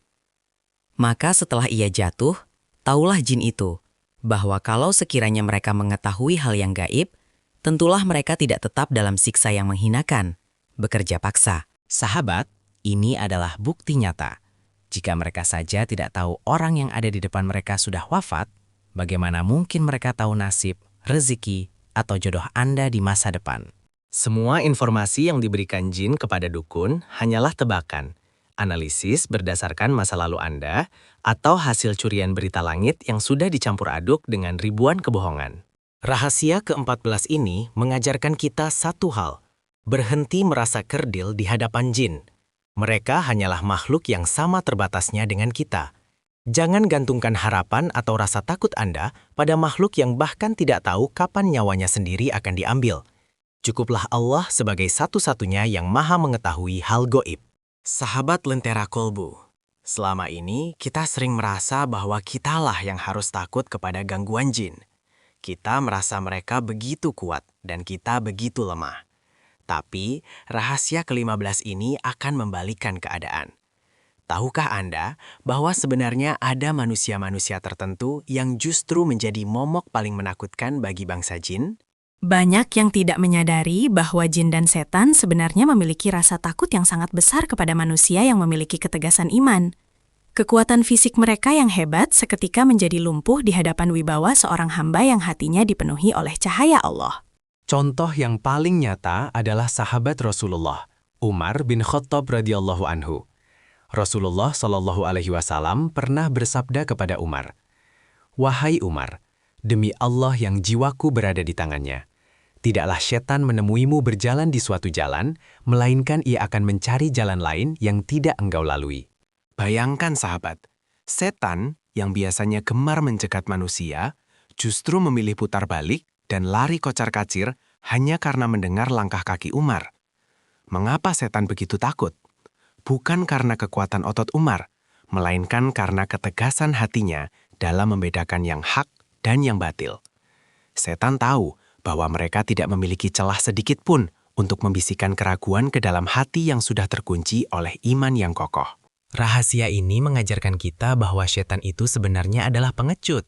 "Maka setelah ia jatuh, taulah jin itu, bahwa kalau sekiranya mereka mengetahui hal yang gaib, tentulah mereka tidak tetap dalam siksa yang menghinakan, bekerja paksa." Sahabat, ini adalah bukti nyata. Jika mereka saja tidak tahu orang yang ada di depan mereka sudah wafat, bagaimana mungkin mereka tahu nasib, rezeki, atau jodoh Anda di masa depan? Semua informasi yang diberikan jin kepada dukun hanyalah tebakan, analisis berdasarkan masa lalu Anda, atau hasil curian berita langit yang sudah dicampur aduk dengan ribuan kebohongan. Rahasia ke-14 ini mengajarkan kita satu hal: berhenti merasa kerdil di hadapan jin. Mereka hanyalah makhluk yang sama terbatasnya dengan kita. Jangan gantungkan harapan atau rasa takut Anda pada makhluk yang bahkan tidak tahu kapan nyawanya sendiri akan diambil. Cukuplah Allah sebagai satu-satunya yang maha mengetahui hal goib. Sahabat Lentera Kolbu, selama ini kita sering merasa bahwa kitalah yang harus takut kepada gangguan jin. Kita merasa mereka begitu kuat dan kita begitu lemah. Tapi, rahasia ke-15 ini akan membalikan keadaan. Tahukah Anda bahwa sebenarnya ada manusia-manusia tertentu yang justru menjadi momok paling menakutkan bagi bangsa jin? Banyak yang tidak menyadari bahwa jin dan setan sebenarnya memiliki rasa takut yang sangat besar kepada manusia yang memiliki ketegasan iman. Kekuatan fisik mereka yang hebat seketika menjadi lumpuh di hadapan wibawa seorang hamba yang hatinya dipenuhi oleh cahaya Allah. Contoh yang paling nyata adalah sahabat Rasulullah, Umar bin Khattab radhiyallahu anhu. Rasulullah Shallallahu alaihi wasallam pernah bersabda kepada Umar, "Wahai Umar, demi Allah yang jiwaku berada di tangannya, tidaklah setan menemuimu berjalan di suatu jalan, melainkan ia akan mencari jalan lain yang tidak engkau lalui." Bayangkan sahabat, setan yang biasanya gemar mencegat manusia, justru memilih putar balik dan lari kocar-kacir hanya karena mendengar langkah kaki Umar. Mengapa setan begitu takut? Bukan karena kekuatan otot Umar, melainkan karena ketegasan hatinya dalam membedakan yang hak dan yang batil. Setan tahu bahwa mereka tidak memiliki celah sedikit pun untuk membisikkan keraguan ke dalam hati yang sudah terkunci oleh iman yang kokoh. Rahasia ini mengajarkan kita bahwa setan itu sebenarnya adalah pengecut.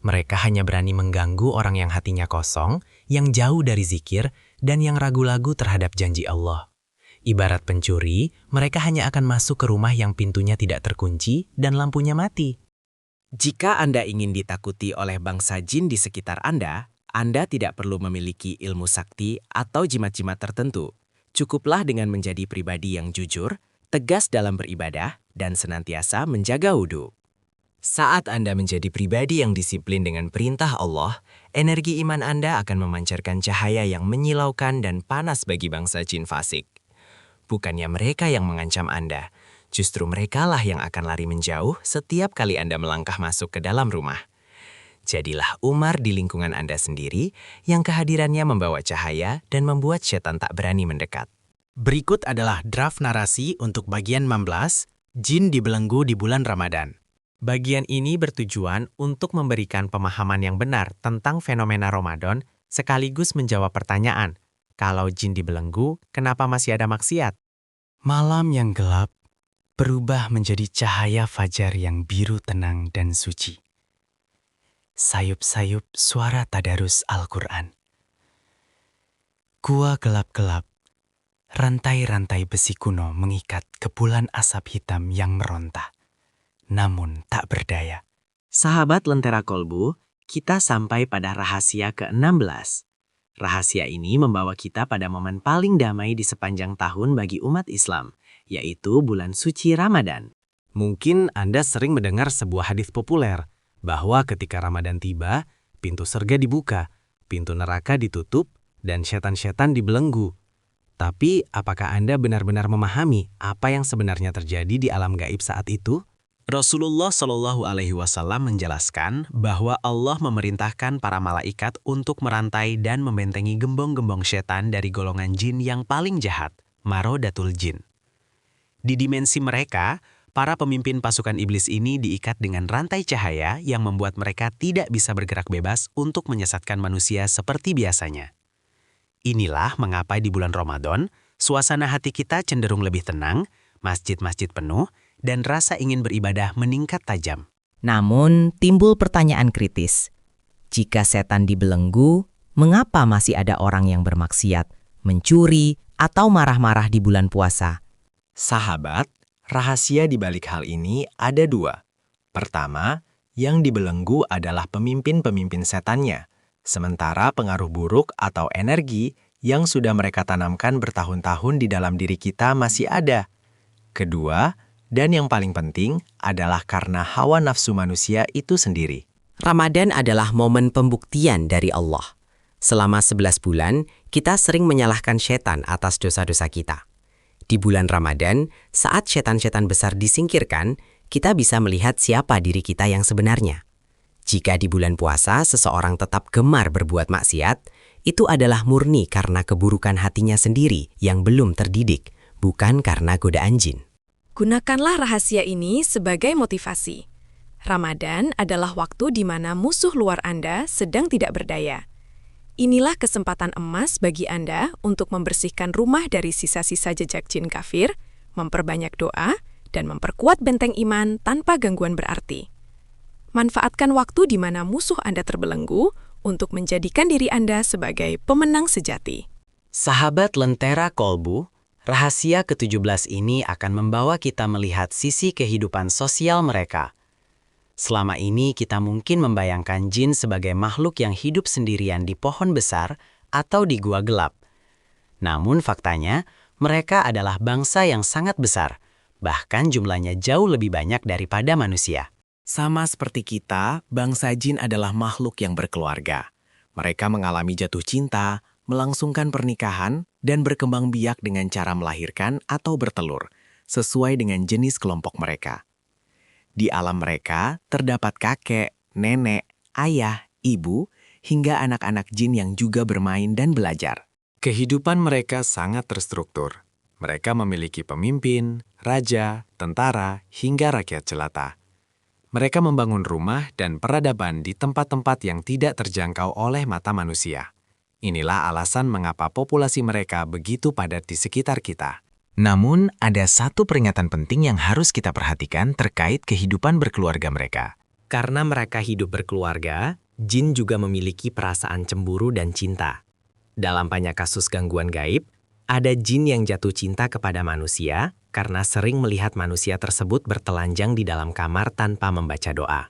Mereka hanya berani mengganggu orang yang hatinya kosong, yang jauh dari zikir, dan yang ragu-ragu terhadap janji Allah. Ibarat pencuri, mereka hanya akan masuk ke rumah yang pintunya tidak terkunci dan lampunya mati. Jika Anda ingin ditakuti oleh bangsa jin di sekitar Anda tidak perlu memiliki ilmu sakti atau jimat-jimat tertentu. Cukuplah dengan menjadi pribadi yang jujur, tegas dalam beribadah, dan senantiasa menjaga wudhu. Saat Anda menjadi pribadi yang disiplin dengan perintah Allah, energi iman Anda akan memancarkan cahaya yang menyilaukan dan panas bagi bangsa jin fasik. Bukannya mereka yang mengancam Anda, justru merekalah yang akan lari menjauh setiap kali Anda melangkah masuk ke dalam rumah. Jadilah Umar di lingkungan Anda sendiri yang kehadirannya membawa cahaya dan membuat setan tak berani mendekat. Berikut adalah draft narasi untuk bagian 16, Jin dibelenggu di bulan Ramadan. Bagian ini bertujuan untuk memberikan pemahaman yang benar tentang fenomena Ramadan sekaligus menjawab pertanyaan, kalau jin dibelenggu, kenapa masih ada maksiat? Malam yang gelap berubah menjadi cahaya fajar yang biru tenang dan suci. Sayup-sayup suara tadarus Al-Quran. Gua gelap-gelap, rantai-rantai besi kuno mengikat kepulan asap hitam yang meronta. Namun tak berdaya. Sahabat Lentera Kolbu, kita sampai pada rahasia ke-16. Rahasia ini membawa kita pada momen paling damai di sepanjang tahun bagi umat Islam, yaitu bulan suci Ramadan. Mungkin Anda sering mendengar sebuah hadis populer, bahwa ketika Ramadan tiba, pintu surga dibuka, pintu neraka ditutup, dan setan-setan dibelenggu. Tapi, apakah Anda benar-benar memahami apa yang sebenarnya terjadi di alam gaib saat itu? Rasulullah Shallallahu alaihi wasallam menjelaskan bahwa Allah memerintahkan para malaikat untuk merantai dan membentengi gembong-gembong setan dari golongan jin yang paling jahat, marodatul jin. Di dimensi mereka, Para pemimpin pasukan iblis ini diikat dengan rantai cahaya yang membuat mereka tidak bisa bergerak bebas untuk menyesatkan manusia seperti biasanya. Inilah mengapa di bulan Ramadan, suasana hati kita cenderung lebih tenang, masjid-masjid penuh, dan rasa ingin beribadah meningkat tajam. Namun, timbul pertanyaan kritis. Jika setan dibelenggu, mengapa masih ada orang yang bermaksiat, mencuri, atau marah-marah di bulan puasa? Sahabat, rahasia di balik hal ini ada dua. Pertama, yang dibelenggu adalah pemimpin-pemimpin setannya, sementara pengaruh buruk atau energi yang sudah mereka tanamkan bertahun-tahun di dalam diri kita masih ada. Kedua, dan yang paling penting adalah karena hawa nafsu manusia itu sendiri. Ramadan adalah momen pembuktian dari Allah. Selama 11 bulan, kita sering menyalahkan setan atas dosa-dosa kita. Di bulan Ramadan, saat setan-setan besar disingkirkan, kita bisa melihat siapa diri kita yang sebenarnya. Jika di bulan puasa seseorang tetap gemar berbuat maksiat, itu adalah murni karena keburukan hatinya sendiri yang belum terdidik, bukan karena godaan jin. Gunakanlah rahasia ini sebagai motivasi. Ramadan adalah waktu di mana musuh luar Anda sedang tidak berdaya. Inilah kesempatan emas bagi Anda untuk membersihkan rumah dari sisa-sisa jejak jin kafir, memperbanyak doa, dan memperkuat benteng iman tanpa gangguan berarti. Manfaatkan waktu di mana musuh Anda terbelenggu untuk menjadikan diri Anda sebagai pemenang sejati. Sahabat Lentera Kolbu, rahasia ke-17 ini akan membawa kita melihat sisi kehidupan sosial mereka. Selama ini kita mungkin membayangkan jin sebagai makhluk yang hidup sendirian di pohon besar atau di gua gelap. Namun faktanya, mereka adalah bangsa yang sangat besar, bahkan jumlahnya jauh lebih banyak daripada manusia. Sama seperti kita, bangsa jin adalah makhluk yang berkeluarga. Mereka mengalami jatuh cinta, melangsungkan pernikahan, dan berkembang biak dengan cara melahirkan atau bertelur, sesuai dengan jenis kelompok mereka. Di alam mereka terdapat kakek, nenek, ayah, ibu, hingga anak-anak jin yang juga bermain dan belajar. Kehidupan mereka sangat terstruktur. Mereka memiliki pemimpin, raja, tentara, hingga rakyat jelata. Mereka membangun rumah dan peradaban di tempat-tempat yang tidak terjangkau oleh mata manusia. Inilah alasan mengapa populasi mereka begitu padat di sekitar kita. Namun, ada satu peringatan penting yang harus kita perhatikan terkait kehidupan berkeluarga mereka. Karena mereka hidup berkeluarga, jin juga memiliki perasaan cemburu dan cinta. Dalam banyak kasus gangguan gaib, ada jin yang jatuh cinta kepada manusia karena sering melihat manusia tersebut bertelanjang di dalam kamar tanpa membaca doa.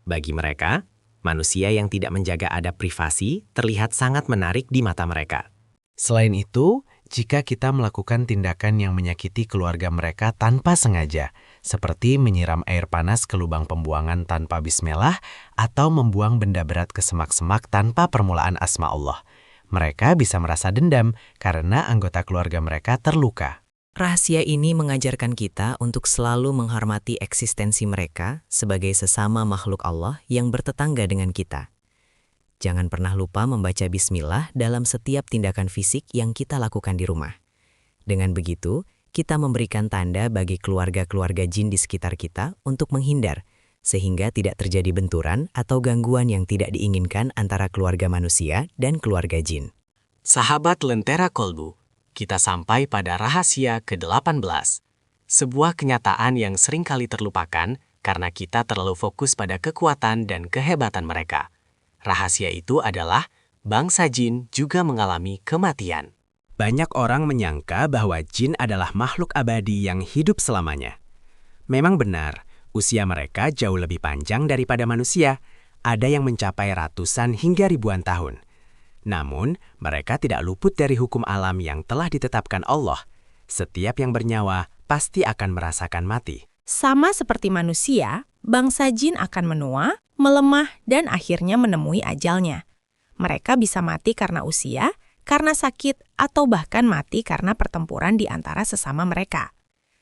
Bagi mereka, manusia yang tidak menjaga adab privasi terlihat sangat menarik di mata mereka. Selain itu, jika kita melakukan tindakan yang menyakiti keluarga mereka tanpa sengaja, seperti menyiram air panas ke lubang pembuangan tanpa bismillah atau membuang benda berat ke semak-semak tanpa permulaan asma Allah, mereka bisa merasa dendam karena anggota keluarga mereka terluka. Rahasia ini mengajarkan kita untuk selalu menghormati eksistensi mereka sebagai sesama makhluk Allah yang bertetangga dengan kita. Jangan pernah lupa membaca bismillah dalam setiap tindakan fisik yang kita lakukan di rumah. Dengan begitu, kita memberikan tanda bagi keluarga-keluarga jin di sekitar kita untuk menghindar, sehingga tidak terjadi benturan atau gangguan yang tidak diinginkan antara keluarga manusia dan keluarga jin. Sahabat Lentera Kolbu, kita sampai pada rahasia ke-18. Sebuah kenyataan yang seringkali terlupakan karena kita terlalu fokus pada kekuatan dan kehebatan mereka. Rahasia itu adalah bangsa jin juga mengalami kematian. Banyak orang menyangka bahwa jin adalah makhluk abadi yang hidup selamanya. Memang benar, usia mereka jauh lebih panjang daripada manusia. Ada yang mencapai ratusan hingga ribuan tahun. Namun, mereka tidak luput dari hukum alam yang telah ditetapkan Allah. Setiap yang bernyawa pasti akan merasakan mati. Sama seperti manusia, bangsa jin akan menua, melemah, dan akhirnya menemui ajalnya. Mereka bisa mati karena usia, karena sakit, atau bahkan mati karena pertempuran di antara sesama mereka.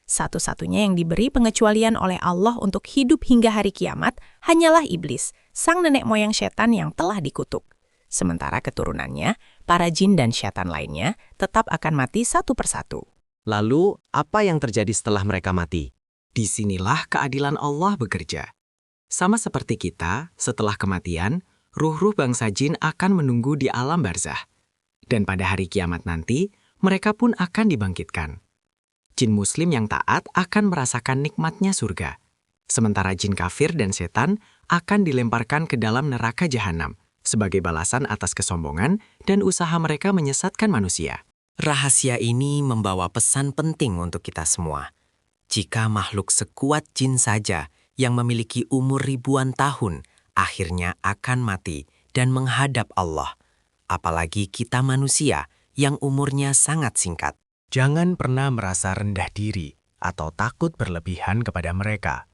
Satu-satunya yang diberi pengecualian oleh Allah untuk hidup hingga hari kiamat hanyalah iblis, sang nenek moyang setan yang telah dikutuk. Sementara keturunannya, para jin dan setan lainnya tetap akan mati satu persatu. Lalu, apa yang terjadi setelah mereka mati? Disinilah keadilan Allah bekerja. Sama seperti kita, setelah kematian, ruh-ruh bangsa jin akan menunggu di alam barzah. Dan pada hari kiamat nanti, mereka pun akan dibangkitkan. Jin muslim yang taat akan merasakan nikmatnya surga. Sementara jin kafir dan setan akan dilemparkan ke dalam neraka jahanam sebagai balasan atas kesombongan dan usaha mereka menyesatkan manusia. Rahasia ini membawa pesan penting untuk kita semua. Jika makhluk sekuat jin saja yang memiliki umur ribuan tahun akhirnya akan mati dan menghadap Allah, apalagi kita manusia yang umurnya sangat singkat. Jangan pernah merasa rendah diri atau takut berlebihan kepada mereka.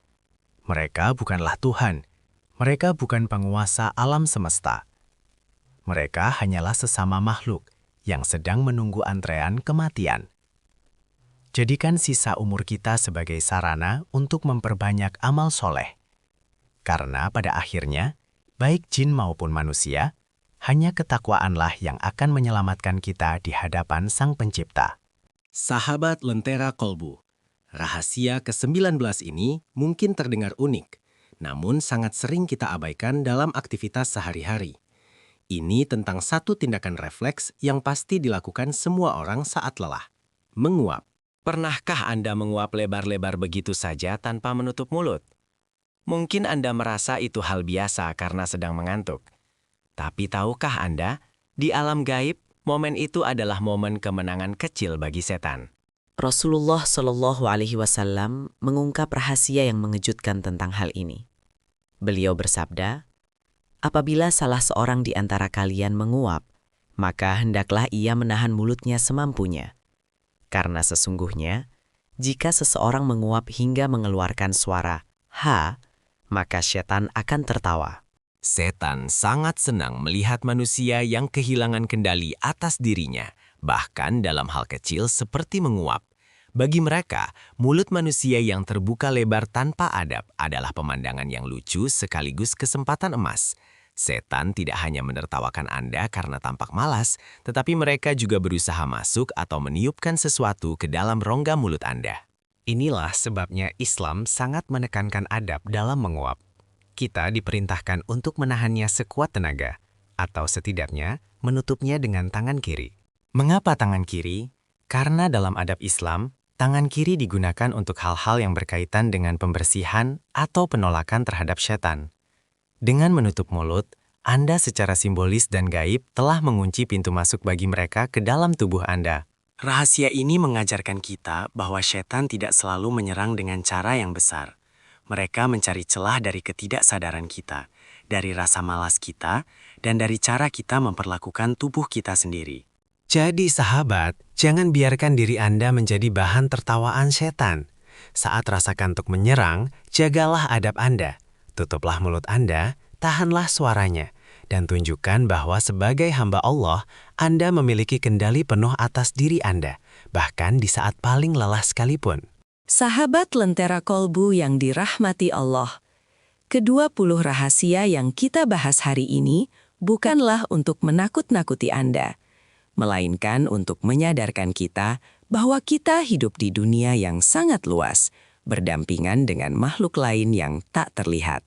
Mereka bukanlah Tuhan. Mereka bukan penguasa alam semesta. Mereka hanyalah sesama makhluk yang sedang menunggu antrean kematian. Jadikan sisa umur kita sebagai sarana untuk memperbanyak amal soleh. Karena pada akhirnya, baik jin maupun manusia, hanya ketakwaanlah yang akan menyelamatkan kita di hadapan Sang Pencipta. Sahabat Lentera Kolbu, rahasia ke-19 ini mungkin terdengar unik, namun sangat sering kita abaikan dalam aktivitas sehari-hari. Ini tentang satu tindakan refleks yang pasti dilakukan semua orang saat lelah. Menguap. Pernahkah Anda menguap lebar-lebar begitu saja tanpa menutup mulut? Mungkin Anda merasa itu hal biasa karena sedang mengantuk. Tapi tahukah Anda, di alam gaib, momen itu adalah momen kemenangan kecil bagi setan. Rasulullah Shallallahu Alaihi Wasallam mengungkap rahasia yang mengejutkan tentang hal ini. Beliau bersabda, apabila salah seorang di antara kalian menguap, maka hendaklah ia menahan mulutnya semampunya. Karena sesungguhnya, jika seseorang menguap hingga mengeluarkan suara "ha", maka setan akan tertawa. Setan sangat senang melihat manusia yang kehilangan kendali atas dirinya, bahkan dalam hal kecil seperti menguap. Bagi mereka, mulut manusia yang terbuka lebar tanpa adab adalah pemandangan yang lucu sekaligus kesempatan emas. Setan tidak hanya menertawakan Anda karena tampak malas, tetapi mereka juga berusaha masuk atau meniupkan sesuatu ke dalam rongga mulut Anda. Inilah sebabnya Islam sangat menekankan adab dalam menguap. Kita diperintahkan untuk menahannya sekuat tenaga, atau setidaknya menutupnya dengan tangan kiri. Mengapa tangan kiri? Karena dalam adab Islam, tangan kiri digunakan untuk hal-hal yang berkaitan dengan pembersihan atau penolakan terhadap setan. Dengan menutup mulut, Anda secara simbolis dan gaib telah mengunci pintu masuk bagi mereka ke dalam tubuh Anda. Rahasia ini mengajarkan kita bahwa setan tidak selalu menyerang dengan cara yang besar. Mereka mencari celah dari ketidaksadaran kita, dari rasa malas kita, dan dari cara kita memperlakukan tubuh kita sendiri. Jadi sahabat, jangan biarkan diri Anda menjadi bahan tertawaan setan. Saat rasa kantuk menyerang, jagalah adab Anda. Tutuplah mulut Anda, tahanlah suaranya, dan tunjukkan bahwa sebagai hamba Allah, Anda memiliki kendali penuh atas diri Anda, bahkan di saat paling lelah sekalipun. Sahabat Lentera Kolbu yang dirahmati Allah, ke-20 rahasia yang kita bahas hari ini bukanlah untuk menakut-nakuti Anda, melainkan untuk menyadarkan kita bahwa kita hidup di dunia yang sangat luas, berdampingan dengan makhluk lain yang tak terlihat.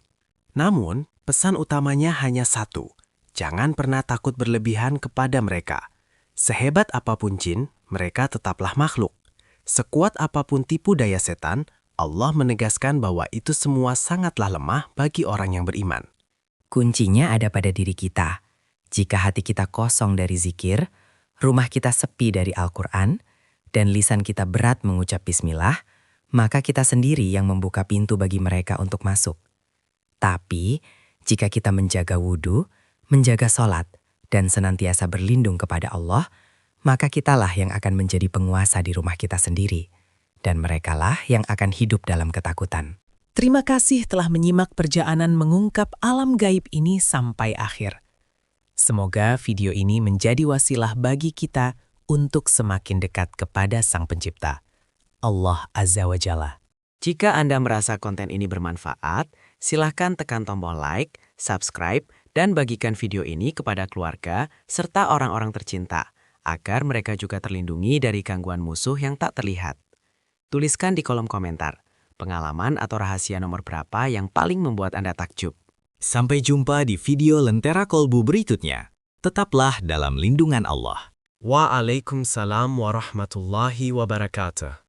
Namun, pesan utamanya hanya satu. Jangan pernah takut berlebihan kepada mereka. Sehebat apapun jin, mereka tetaplah makhluk. Sekuat apapun tipu daya setan, Allah menegaskan bahwa itu semua sangatlah lemah bagi orang yang beriman. Kuncinya ada pada diri kita. Jika hati kita kosong dari zikir, rumah kita sepi dari Al-Quran, dan lisan kita berat mengucap bismillah, maka kita sendiri yang membuka pintu bagi mereka untuk masuk. Tapi, jika kita menjaga wudhu, menjaga sholat, dan senantiasa berlindung kepada Allah, maka kitalah yang akan menjadi penguasa di rumah kita sendiri, dan merekalah yang akan hidup dalam ketakutan. Terima kasih telah menyimak perjalanan mengungkap alam gaib ini sampai akhir. Semoga video ini menjadi wasilah bagi kita untuk semakin dekat kepada Sang Pencipta, Allah Azza wa Jalla. Jika Anda merasa konten ini bermanfaat, silahkan tekan tombol like, subscribe, dan bagikan video ini kepada keluarga serta orang-orang tercinta, agar mereka juga terlindungi dari gangguan musuh yang tak terlihat. Tuliskan di kolom komentar, Pengalaman atau rahasia nomor berapa yang paling membuat Anda takjub? Sampai jumpa di video Lentera Kolbu berikutnya. Tetaplah dalam lindungan Allah. Waalaikumsalam warahmatullahi wabarakatuh.